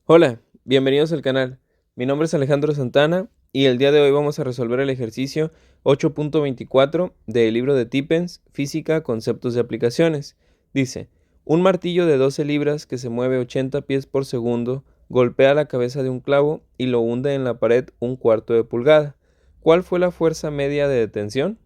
Hola, bienvenidos al canal. Mi nombre es Alejandro Santana y el día de hoy vamos a resolver el ejercicio 8.24 del libro de Tippens, Física, Conceptos y Aplicaciones. Dice, un martillo de 12 libras que se mueve 80 pies por segundo golpea la cabeza de un clavo y lo hunde en la pared un cuarto de pulgada. ¿Cuál fue la fuerza media de detención?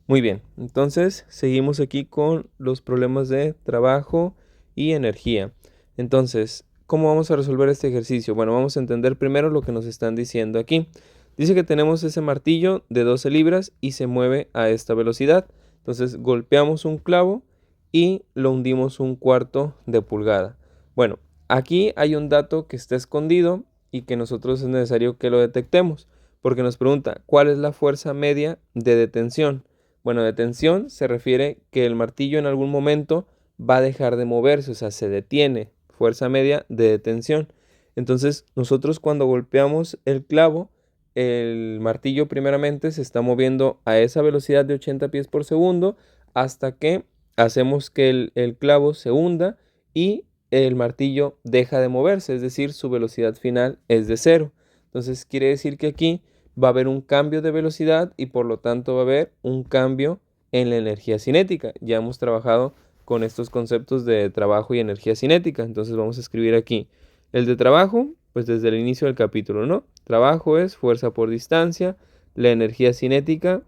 Muy bien, entonces seguimos aquí con los problemas de trabajo y energía. Entonces, ¿cómo vamos a resolver este ejercicio? Bueno, vamos a entender primero lo que nos están diciendo aquí. Dice que tenemos ese martillo de 12 libras y se mueve a esta velocidad. Entonces, golpeamos un clavo y lo hundimos un cuarto de pulgada. Bueno, aquí hay un dato que está escondido y que nosotros es necesario que lo detectemos, porque nos pregunta, ¿cuál es la fuerza media de detención? Bueno, de tensión se refiere que el martillo en algún momento va a dejar de moverse, o sea, se detiene, fuerza media de detención. Entonces, nosotros cuando golpeamos el clavo, el martillo primeramente se está moviendo a esa velocidad de 80 pies por segundo hasta que hacemos que el clavo se hunda y el martillo deja de moverse, es decir, su velocidad final es de cero. Entonces, quiere decir que aquí va a haber un cambio de velocidad y por lo tanto va a haber un cambio en la energía cinética. Ya hemos trabajado con estos conceptos de trabajo y energía cinética. Entonces vamos a escribir aquí el de trabajo, pues desde el inicio del capítulo, ¿no? Trabajo es fuerza por distancia. La energía cinética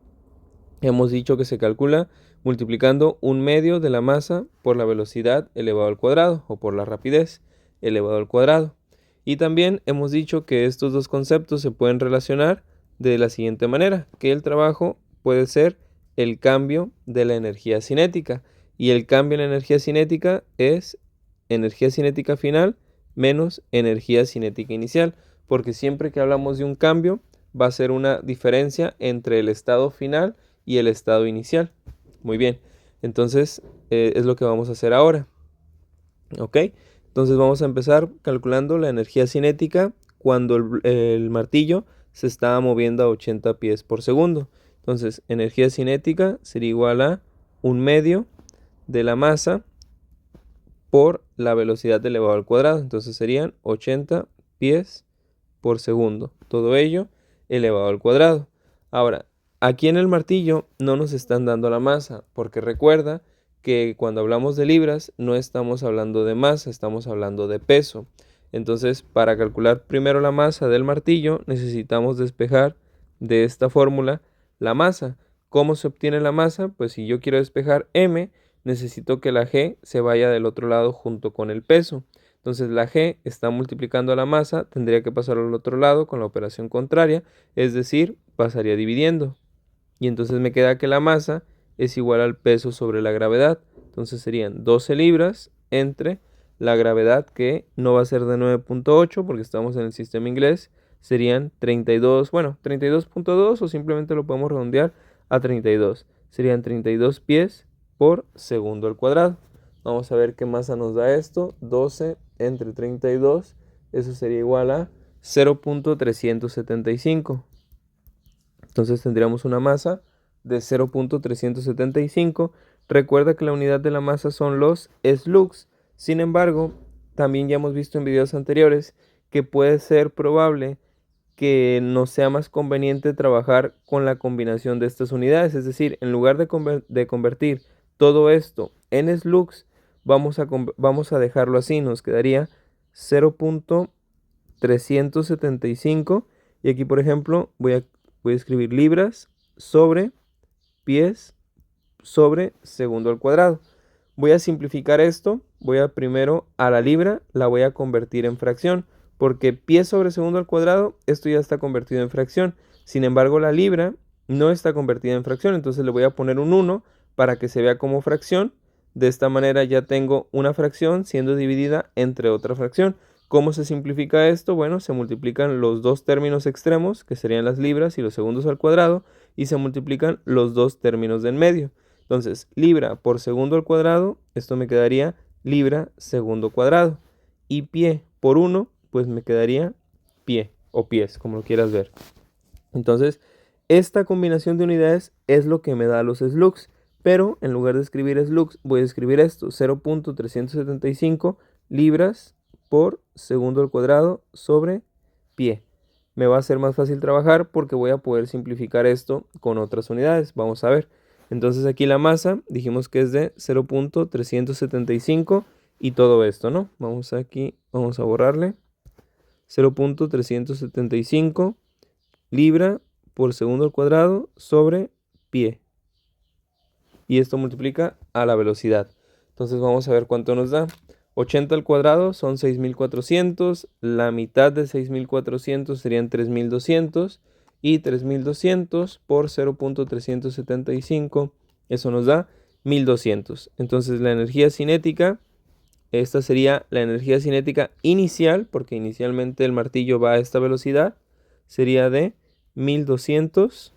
hemos dicho que se calcula multiplicando un medio de la masa por la velocidad elevado al cuadrado o por la rapidez elevado al cuadrado. Y también hemos dicho que estos dos conceptos se pueden relacionar de la siguiente manera, que el trabajo puede ser el cambio de la energía cinética y el cambio en la energía cinética es energía cinética final menos energía cinética inicial, porque siempre que hablamos de un cambio va a ser una diferencia entre el estado final y el estado inicial. Muy bien, entonces es lo que vamos a hacer ahora. ¿Ok? Entonces vamos a empezar calculando la energía cinética cuando el martillo se estaba moviendo a 80 pies por segundo. Entonces, energía cinética sería igual a un medio de la masa por la velocidad elevado al cuadrado. Entonces serían 80 pies por segundo. Todo ello elevado al cuadrado. Ahora, aquí en el martillo no nos están dando la masa, porque recuerda que cuando hablamos de libras no estamos hablando de masa, estamos hablando de peso. Entonces, para calcular primero la masa del martillo, necesitamos despejar de esta fórmula la masa. ¿Cómo se obtiene la masa? Pues si yo quiero despejar m, necesito que la g se vaya del otro lado junto con el peso. Entonces la g está multiplicando a la masa, tendría que pasar al otro lado con la operación contraria, es decir, pasaría dividiendo. Y entonces me queda que la masa es igual al peso sobre la gravedad. Entonces serían 12 libras entre la gravedad, que no va a ser de 9.8 porque estamos en el sistema inglés, serían 32, bueno, 32.2 o simplemente lo podemos redondear a 32. Serían 32 pies por segundo al cuadrado. Vamos a ver qué masa nos da esto. 12 entre 32, eso sería igual a 0.375. Entonces tendríamos una masa de 0.375. Recuerda que la unidad de la masa son los slugs. Sin embargo, también ya hemos visto en videos anteriores que puede ser probable que nos sea más conveniente trabajar con la combinación de estas unidades. Es decir, en lugar de convertir todo esto en slugs, vamos a dejarlo así. Nos quedaría 0.375. Y aquí, por ejemplo, voy a escribir libras sobre pies sobre segundo al cuadrado. Voy a simplificar esto. Voy a primero a la libra la voy a convertir en fracción, porque pies sobre segundo al cuadrado, esto ya está convertido en fracción. Sin embargo, la libra no está convertida en fracción, entonces le voy a poner un 1 para que se vea como fracción. De esta manera ya tengo una fracción siendo dividida entre otra fracción. ¿Cómo se simplifica esto? Bueno, se multiplican los dos términos extremos, que serían las libras y los segundos al cuadrado, y se multiplican los dos términos del medio. Entonces, libra por segundo al cuadrado, esto me quedaría libra segundo cuadrado. Y pie por 1, pues me quedaría pie o pies, como lo quieras ver. Entonces, esta combinación de unidades es lo que me da los slugs. Pero en lugar de escribir slugs, voy a escribir esto, 0.375 libras por segundo al cuadrado sobre pie. Me va a ser más fácil trabajar porque voy a poder simplificar esto con otras unidades. Vamos a ver. Entonces aquí la masa dijimos que es de 0.375 y todo esto, ¿no? Vamos aquí, vamos a borrarle. 0.375 libra por segundo al cuadrado sobre pie. Y esto multiplica a la velocidad. Entonces vamos a ver cuánto nos da. 80 al cuadrado son 6.400. La mitad de 6.400 serían 3.200. Y 3.200 por 0.375. Eso nos da 1.200. Entonces la energía cinética, esta sería la energía cinética inicial, porque inicialmente el martillo va a esta velocidad, sería de 1.200.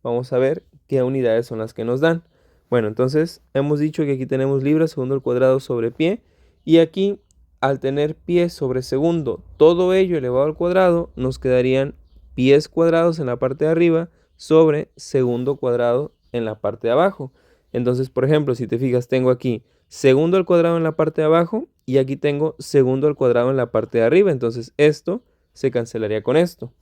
Vamos a ver qué unidades son las que nos dan. Bueno, entonces hemos dicho que aquí tenemos libras segundo al cuadrado sobre pie. Y aquí, al tener pie sobre segundo, todo ello elevado al cuadrado, nos quedarían pies cuadrados en la parte de arriba sobre segundo cuadrado en la parte de abajo. Entonces, por ejemplo, si te fijas, tengo aquí segundo al cuadrado en la parte de abajo y aquí tengo segundo al cuadrado en la parte de arriba. Entonces, esto se cancelaría con esto.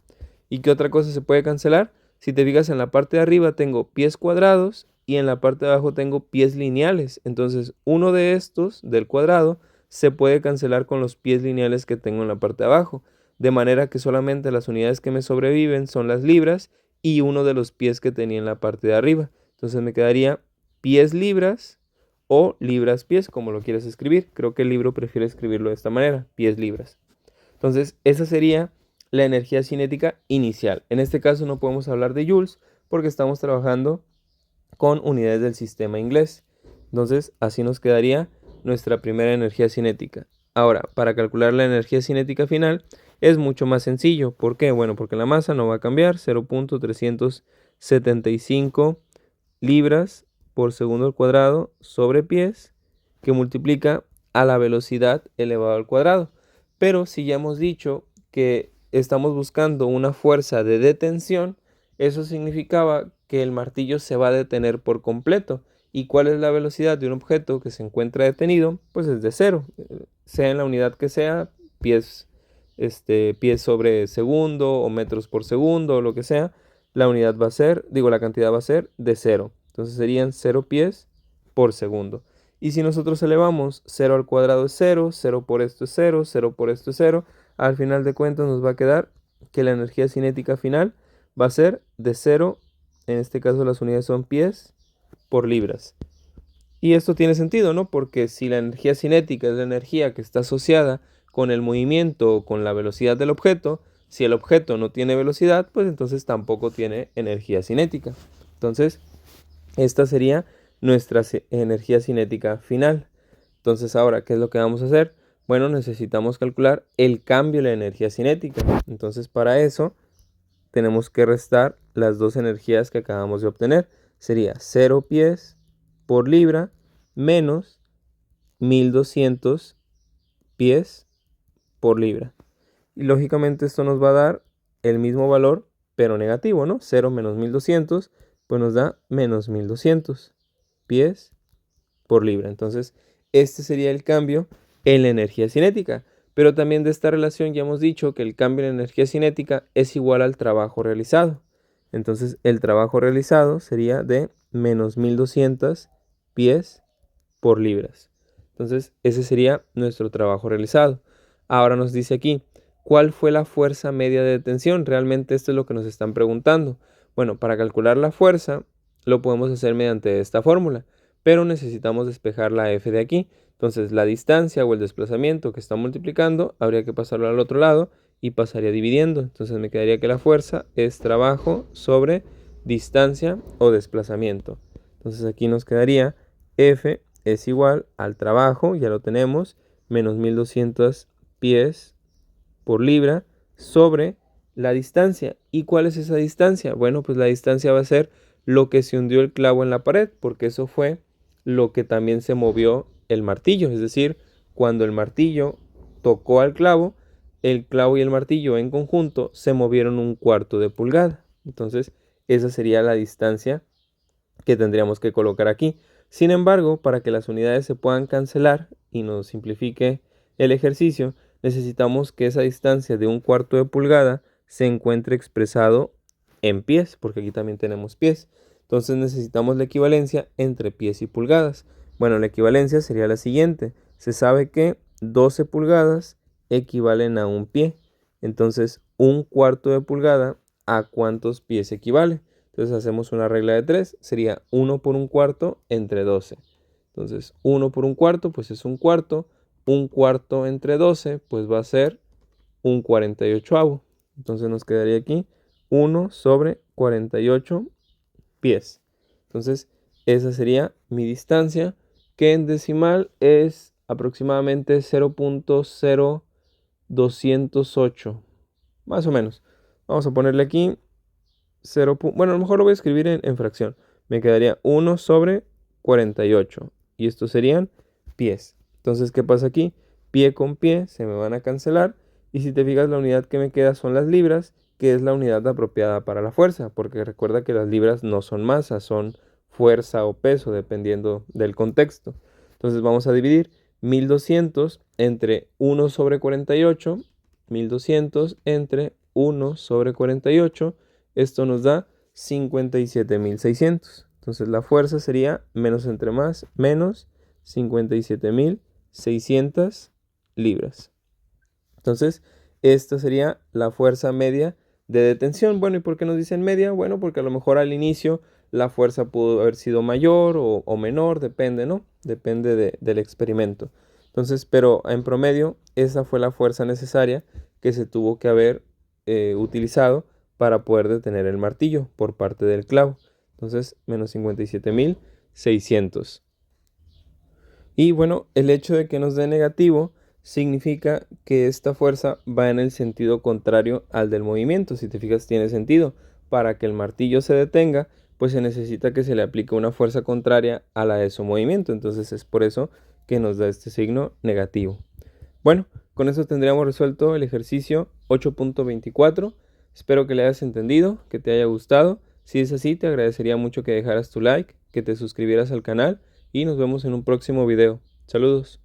¿Y qué otra cosa se puede cancelar? Si te fijas, en la parte de arriba tengo pies cuadrados y en la parte de abajo tengo pies lineales. Entonces, uno de estos del cuadrado se puede cancelar con los pies lineales que tengo en la parte de abajo. De manera que solamente las unidades que me sobreviven son las libras y uno de los pies que tenía en la parte de arriba. Entonces me quedaría pies libras o libras pies, como lo quieres escribir. Creo que el libro prefiere escribirlo de esta manera, pies libras. Entonces, esa sería la energía cinética inicial. En este caso no podemos hablar de joules porque estamos trabajando con unidades del sistema inglés. Entonces, así nos quedaría nuestra primera energía cinética. Ahora, para calcular la energía cinética final es mucho más sencillo. ¿Por qué? Bueno, porque la masa no va a cambiar. 0.375 libras por segundo al cuadrado sobre pies, que multiplica a la velocidad elevado al cuadrado. Pero si ya hemos dicho que estamos buscando una fuerza de detención, eso significaba que el martillo se va a detener por completo. ¿Y cuál es la velocidad de un objeto que se encuentra detenido? Pues es de cero, sea en la unidad que sea, pies, pies sobre segundo o metros por segundo o lo que sea, la unidad va a ser, la cantidad va a ser de cero. Entonces serían 0 pies por segundo. Y si nosotros elevamos 0 al cuadrado es 0, 0 por esto es 0, 0 por esto es 0, al final de cuentas nos va a quedar que la energía cinética final va a ser de 0, en este caso las unidades son pies por libras. Y esto tiene sentido, ¿no? Porque si la energía cinética es la energía que está asociada con el movimiento o con la velocidad del objeto, si el objeto no tiene velocidad, pues entonces tampoco tiene energía cinética. Entonces, esta sería nuestra energía cinética final. Entonces, ahora, ¿qué es lo que vamos a hacer? Bueno, necesitamos calcular el cambio de la energía cinética. Entonces, para eso, tenemos que restar las dos energías que acabamos de obtener. Sería 0 pies por libra menos 1.200 pies por libra. Y lógicamente esto nos va a dar el mismo valor, pero negativo, ¿no? 0 menos 1.200, pues nos da menos 1.200 pies por libra. Entonces, este sería el cambio en la energía cinética. Pero también de esta relación ya hemos dicho que el cambio en la energía cinética es igual al trabajo realizado. Entonces, el trabajo realizado sería de menos 1.200 pies por libras. Entonces, ese sería nuestro trabajo realizado. Ahora nos dice aquí, ¿cuál fue la fuerza media de detención? Realmente esto es lo que nos están preguntando. Bueno, para calcular la fuerza lo podemos hacer mediante esta fórmula, pero necesitamos despejar la F de aquí. Entonces, la distancia o el desplazamiento que está multiplicando, habría que pasarlo al otro lado y pasaría dividiendo. Entonces, me quedaría que la fuerza es trabajo sobre distancia o desplazamiento. Entonces, aquí nos quedaría F es igual al trabajo, ya lo tenemos, menos 1.200 pies por libra sobre la distancia. ¿Y cuál es esa distancia? Bueno, pues la distancia va a ser lo que se hundió el clavo en la pared, porque eso fue lo que también se movió el martillo. Es decir, cuando el martillo tocó al clavo, el clavo y el martillo en conjunto se movieron 1/4 de pulgada. Entonces, esa sería la distancia que tendríamos que colocar aquí. Sin embargo, para que las unidades se puedan cancelar y nos simplifique el ejercicio, necesitamos que esa distancia de 1/4 de pulgada se encuentre expresado en pies, porque aquí también tenemos pies. Entonces necesitamos la equivalencia entre pies y pulgadas. Bueno, la equivalencia sería la siguiente. Se sabe que 12 pulgadas equivalen a un pie. Entonces, 1/4 de pulgada, ¿a cuántos pies equivale? Entonces hacemos una regla de 3. Sería 1 por 1/4 entre 12. Entonces, 1 por 1/4, pues es 1/4. 1/4 entre 12, pues va a ser 1/48. Entonces nos quedaría aquí 1 sobre 48 pies. Entonces, esa sería mi distancia, que en decimal es aproximadamente 0.0208, más o menos. Vamos a ponerle aquí 0. Bueno, a lo mejor lo voy a escribir en fracción. Me quedaría 1 sobre 48. Y estos serían pies. Entonces, ¿qué pasa aquí? Pie con pie se me van a cancelar. Y si te fijas, la unidad que me queda son las libras, que es la unidad apropiada para la fuerza. Porque recuerda que las libras no son masa, son fuerza o peso, dependiendo del contexto. Entonces vamos a dividir 1200 entre 1 sobre 48. 1200 entre 1 sobre 48. Esto nos da 57.600. Entonces la fuerza sería menos entre más, menos 57.600 libras. Entonces, esta sería la fuerza media de detención. Bueno, ¿y por qué nos dicen media? Bueno, porque a lo mejor al inicio la fuerza pudo haber sido mayor o menor, depende, ¿no? Depende del experimento. Entonces, pero en promedio, esa fue la fuerza necesaria que se tuvo que haber utilizado para poder detener el martillo por parte del clavo. Entonces, menos 57.600. Y bueno, el hecho de que nos dé negativo significa que esta fuerza va en el sentido contrario al del movimiento. Si te fijas, tiene sentido. Para que el martillo se detenga, pues se necesita que se le aplique una fuerza contraria a la de su movimiento. Entonces es por eso que nos da este signo negativo. Bueno, con eso tendríamos resuelto el ejercicio 8.24. Espero que le hayas entendido, que te haya gustado. Si es así, te agradecería mucho que dejaras tu like, que te suscribieras al canal y nos vemos en un próximo video. Saludos.